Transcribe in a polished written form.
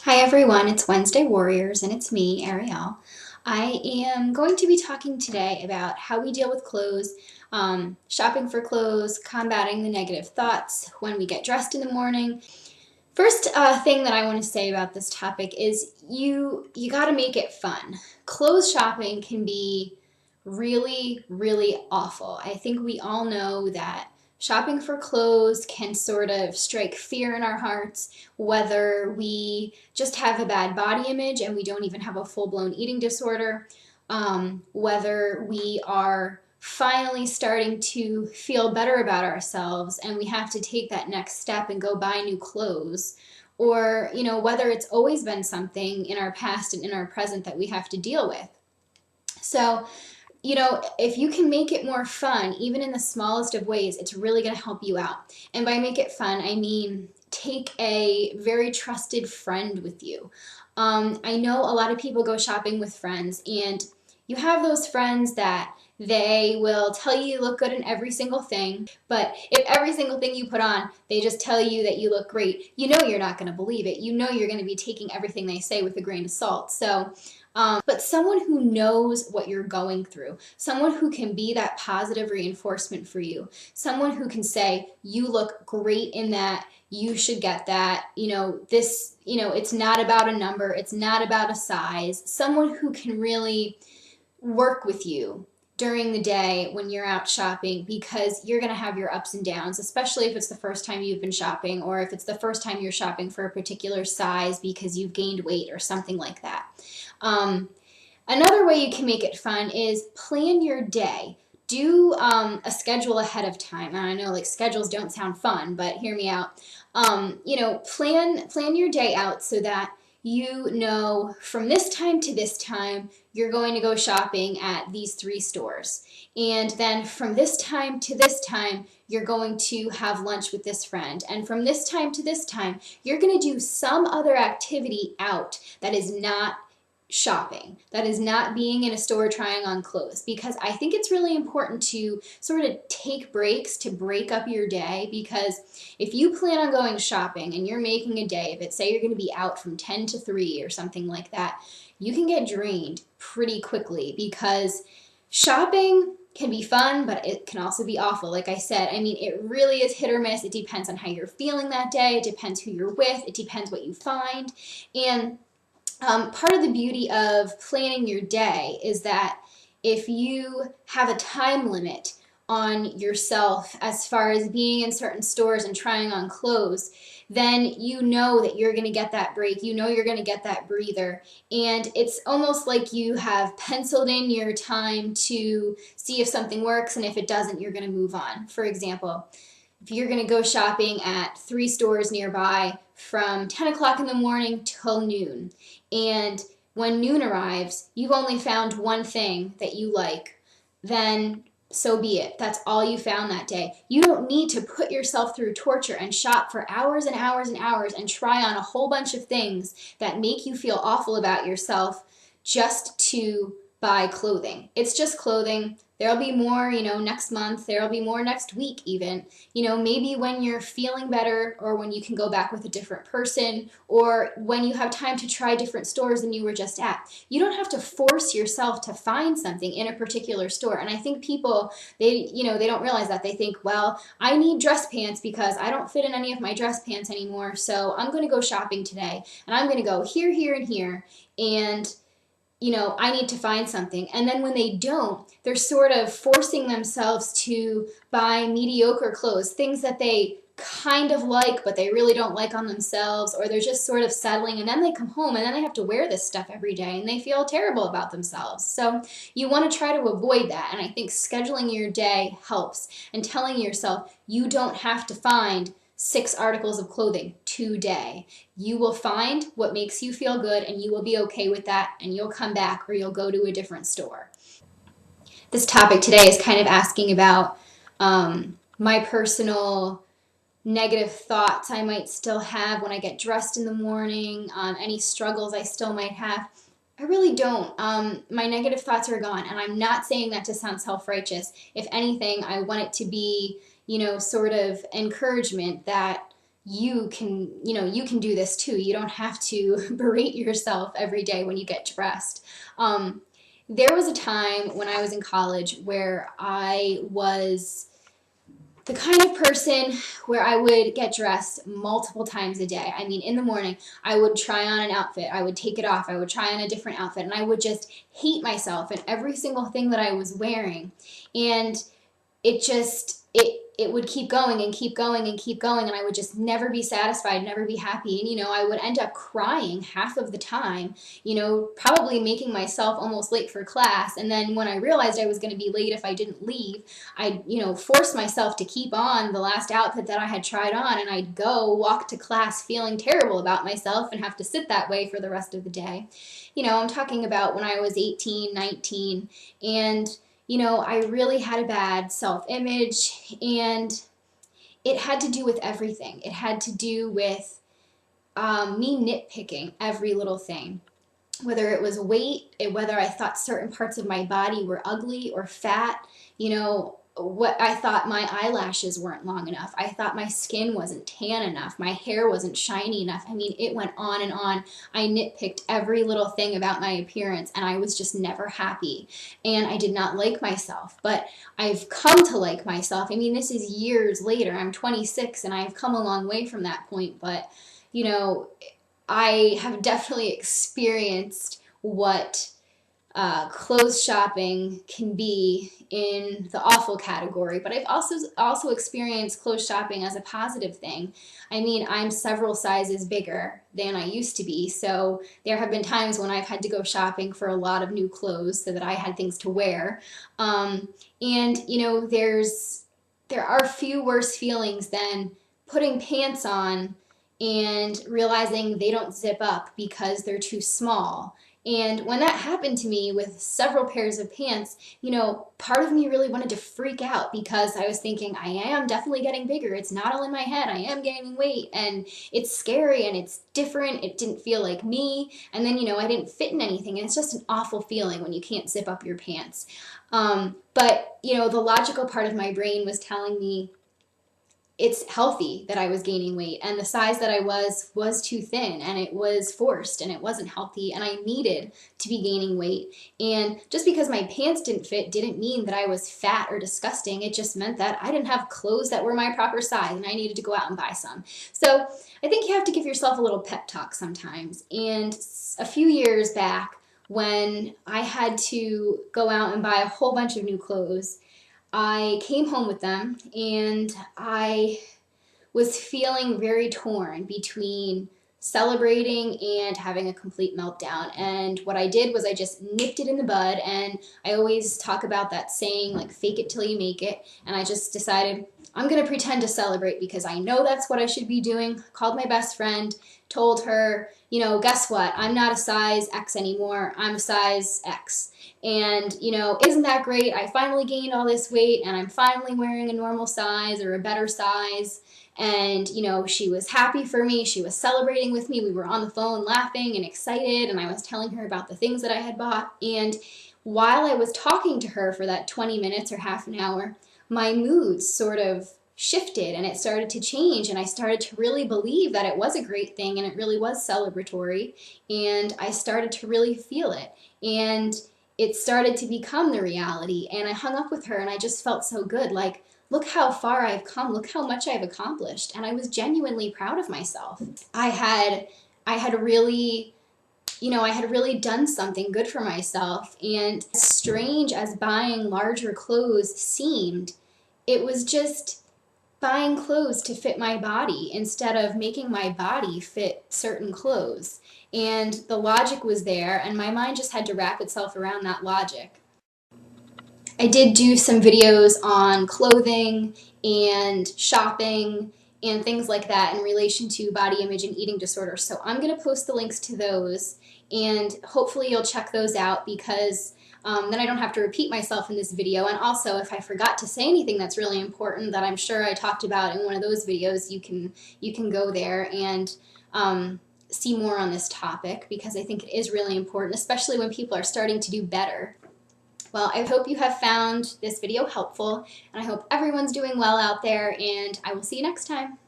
Hi everyone, it's Wednesday Warriors and it's me, Arielle. I am going to be talking today about how we deal with clothes, shopping for clothes, combating the negative thoughts when we get dressed in the morning. First thing that I want to say about this topic is you got to make it fun. Clothes shopping can be really awful. I think we all know that shopping for clothes can sort of strike fear in our hearts, whether we just have a bad body image and we don't even have a full-blown eating disorder, whether we are finally starting to feel better about ourselves and we have to take that next step and go buy new clothes, or whether it's always been something in our past and in our present that we have to deal with. So if you can make it more fun, even in the smallest of ways, it's really going to help you out. And by make it fun, I mean take a very trusted friend with you. I know a lot of people go shopping with friends, and you have those friends that they will tell you look good in every single thing, but if every single thing you put on, they just tell you that you look great, you're not going to believe it. You're going to be taking everything they say with a grain of salt. But someone who knows what you're going through, someone who can be that positive reinforcement for you, someone who can say, you look great in that, you should get that, it's not about a number, it's not about a size, someone who can really work with you during the day when you're out shopping, because you're going to have your ups and downs, especially if it's the first time you've been shopping, or if it's the first time you're shopping for a particular size because you've gained weight or something like that. Another way you can make it fun is plan your day. Do a schedule ahead of time. And I know schedules don't sound fun, but hear me out. Plan your day out so that from this time to this time, you're going to go shopping at these 3 stores. And then from this time to this time, you're going to have lunch with this friend. And from this time to this time, you're going to do some other activity out that is not shopping, that is not being in a store trying on clothes, because I think it's really important to sort of take breaks to break up your day. Because if you plan on going shopping and you're making a day of it, say you're going to be out from 10 to 3 or something like that, you can get drained pretty quickly, because shopping can be fun, but it can also be awful. Like I said, I mean, it really is hit or miss. It depends on how you're feeling that day. It depends who you're with. It depends what you find. And part of the beauty of planning your day is that if you have a time limit on yourself as far as being in certain stores and trying on clothes, then you know that you're going to get that break, you're going to get that breather, and it's almost like you have penciled in your time to see if something works, and if it doesn't, you're going to move on. For example, if you're going to go shopping at 3 stores nearby from 10 o'clock in the morning till noon, and when noon arrives, you've only found one thing that you like, then so be it. That's all you found that day. You don't need to put yourself through torture and shop for hours and hours and hours and try on a whole bunch of things that make you feel awful about yourself just to buy clothing. It's just clothing. There'll be more, next month. There'll be more next week even. Maybe when you're feeling better, or when you can go back with a different person, or when you have time to try different stores than you were just at. You don't have to force yourself to find something in a particular store. And I think people, they don't realize that. They think, well, I need dress pants because I don't fit in any of my dress pants anymore, so I'm going to go shopping today, and I'm going to go here, here, and here, and I need to find something. And then when they don't, they're sort of forcing themselves to buy mediocre clothes, things that they kind of like, but they really don't like on themselves, or they're just sort of settling, and then they come home and then they have to wear this stuff every day and they feel terrible about themselves. So you want to try to avoid that. And I think scheduling your day helps, and telling yourself you don't have to find 6 articles of clothing today. You will find what makes you feel good, and you will be okay with that, and you'll come back, or you'll go to a different store. This topic today is kind of asking about my personal negative thoughts I might still have when I get dressed in the morning, any struggles I still might have. I really don't. My negative thoughts are gone, and I'm not saying that to sound self-righteous. If anything, I want it to be, sort of encouragement that, you can do this too. You don't have to berate yourself every day when you get dressed. There was a time when I was in college where I was the kind of person where I would get dressed multiple times a day. I mean, in the morning, I would try on an outfit, I would take it off, I would try on a different outfit, and I would just hate myself and every single thing that I was wearing. And it would keep going and keep going and keep going, and I would just never be satisfied, never be happy. And I would end up crying half of the time, probably making myself almost late for class. And then when I realized I was going to be late if I didn't leave, I forced myself to keep on the last outfit that I had tried on, and I'd go walk to class feeling terrible about myself and have to sit that way for the rest of the day. I'm talking about when I was 18, 19, and I really had a bad self-image, and it had to do with everything. It had to do with me nitpicking every little thing, whether it was weight, whether I thought certain parts of my body were ugly or fat, what I thought my eyelashes weren't long enough. I thought my skin wasn't tan enough. My hair wasn't shiny enough. I mean, it went on and on. I nitpicked every little thing about my appearance, and I was just never happy. And I did not like myself, but I've come to like myself. I mean, this is years later. I'm 26, and I've come a long way from that point, but, I have definitely experienced what clothes shopping can be in the awful category, but I've also experienced clothes shopping as a positive thing. I mean, I'm several sizes bigger than I used to be, so there have been times when I've had to go shopping for a lot of new clothes so that I had things to wear. And there are few worse feelings than putting pants on and realizing they don't zip up because they're too small. And when that happened to me with several pairs of pants, part of me really wanted to freak out because I was thinking, I am definitely getting bigger. It's not all in my head. I am gaining weight, and it's scary and it's different. It didn't feel like me. And then, I didn't fit in anything. And it's just an awful feeling when you can't zip up your pants. But the logical part of my brain was telling me, it's healthy that I was gaining weight, and the size that I was too thin, and it was forced, and it wasn't healthy, and I needed to be gaining weight. And just because my pants didn't fit didn't mean that I was fat or disgusting. It just meant that I didn't have clothes that were my proper size, and I needed to go out and buy some. So I think you have to give yourself a little pep talk sometimes. And a few years back, when I had to go out and buy a whole bunch of new clothes, I came home with them, and I was feeling very torn between celebrating and having a complete meltdown. And what I did was I just nipped it in the bud, and I always talk about that saying, like, fake it till you make it. And I just decided I'm going to pretend to celebrate because I know that's what I should be doing. Called my best friend, told her, guess what? I'm not a size X anymore. I'm a size X. And, isn't that great? I finally gained all this weight, and I'm finally wearing a normal size or a better size. And, she was happy for me. She was celebrating with me. We were on the phone laughing and excited, and I was telling her about the things that I had bought. And while I was talking to her for that 20 minutes or half an hour, my mood sort of shifted, and it started to change, and I started to really believe that it was a great thing, and it really was celebratory, and I started to really feel it. And it started to become the reality, and I hung up with her, and I just felt so good. Like, look how far I've come, look how much I've accomplished, and I was genuinely proud of myself. I had really done something good for myself, and as strange as buying larger clothes seemed, it was just buying clothes to fit my body instead of making my body fit certain clothes. And the logic was there, and my mind just had to wrap itself around that logic. I did do some videos on clothing and shopping and things like that in relation to body image and eating disorders. So I'm going to post the links to those, and hopefully you'll check those out because then I don't have to repeat myself in this video. And also, if I forgot to say anything that's really important that I'm sure I talked about in one of those videos, you can go there and see more on this topic because I think it is really important, especially when people are starting to do better. Well, I hope you have found this video helpful, and I hope everyone's doing well out there, and I will see you next time.